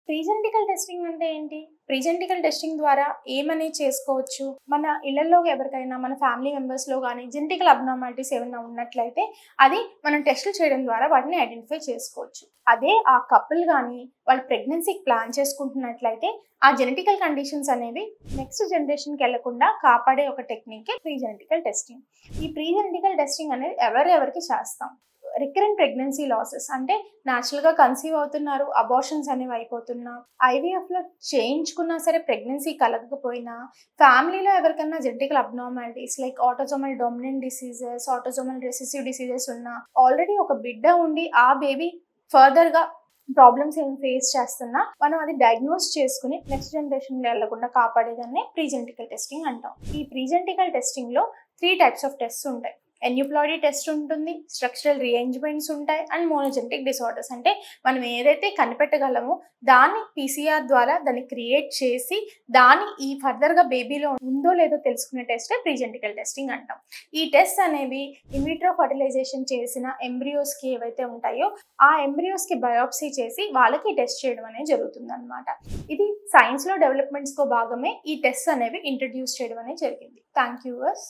ప్రీజెంటికల్ testing అంటే ఏంటి? ప్రీజెంటికల్ testing ద్వారా ఏమనేది చేసుకోవచ్చు? మన ఇళ్లల్లో ఎవరికైనా మన ఫ్యామిలీ మెంబర్స్‌లో గాని జెనెటికల్ అబ్నార్మాలిటీస్ ఏమన్నా ఉన్నట్లయితే అది మనం టెస్టులు చేయడం ద్వారా వాటిని ఐడెంటిఫై చేసుకోవచ్చు. అదే ఆ కపుల్ గాని వాళ్ళు ప్రెగ్నెన్సీకి ప్లాన్ చేసుకుంటున్నట్లయితే ఆ జెనెటికల్ కండిషన్స్ అనేవి నెక్స్ట్ జనరేషన్‌కి ఎళ్ళకుండా కాపాడే ఒక టెక్నికే ప్రీజెనెటికల్ టెస్టింగ్. ఈ ప్రీజెనెటికల్ టెస్టింగ్ అనేది ఎవరెవరికి చేస్తాం? రికరెంట్ ప్రెగ్నెన్సీ లాసెస్ అంటే న్యాచురల్‌గా కన్సీవ్ అవుతున్నారు, అబార్షన్స్ అనేవి అయిపోతున్నా, ఐవీఎఫ్‌లో చేయించుకున్నా సరే ప్రెగ్నెన్సీ కలగకపోయినా, ఫ్యామిలీలో ఎవరికన్నా genetical abnormalities like autosomal dominant diseases, autosomal recessive diseases ఉన్నా, ఆల్రెడీ ఒక బిడ్డ ఉండి ఆ బేబీ ఫర్దర్‌గా ప్రాబ్లమ్స్ ఏమి ఫేస్ చేస్తున్నా మనం అది డయాగ్నోస్ చేసుకుని నెక్స్ట్ జనరేషన్‌లో ఎళ్ళకుండా కాపాడేదాన్నే ప్రీజెనెటికల్ టెస్టింగ్ అంటాం. ఈ ప్రీజెనెటికల్ టెస్టింగ్‌లో 3 టైప్స్ ఆఫ్ టెస్ట్స్ ఉంటాయి. ఎన్యూప్లాయిడీ టెస్ట్ ఉంటుంది, స్ట్రక్చరల్ రీఎంజ్మెంట్స్ ఉంటాయి అండ్ మోనోజెనెటిక్ డిసార్డర్స్ అంటే మనం ఏదైతే కనిపెట్టగలమో దాన్ని పీసీఆర్ ద్వారా దాన్ని క్రియేట్ చేసి దాన్ని ఈ ఫర్దర్‌గా బేబీలో ఉందో లేదో తెలుసుకునే టెస్టే ప్రీజెనెటికల్ టెస్టింగ్ అంటాం. ఈ టెస్ట్ అనేవి ఇన్ విట్రో ఫర్టిలైజేషన్ చేసిన ఎంబ్రియోస్‌కి ఏవైతే ఉంటాయో ఆ ఎంబ్రియోస్‌కి బయాప్సీ చేసి వాళ్ళకి టెస్ట్ చేయడం అనేది జరుగుతుందన్నమాట. ఇది సైన్స్‌లో డెవలప్‌మెంట్స్‌లో భాగమే ఈ టెస్ట్స్ అనేవి ఇంట్రడ్యూస్ చేయడం అనేది జరిగింది. Thank you verse.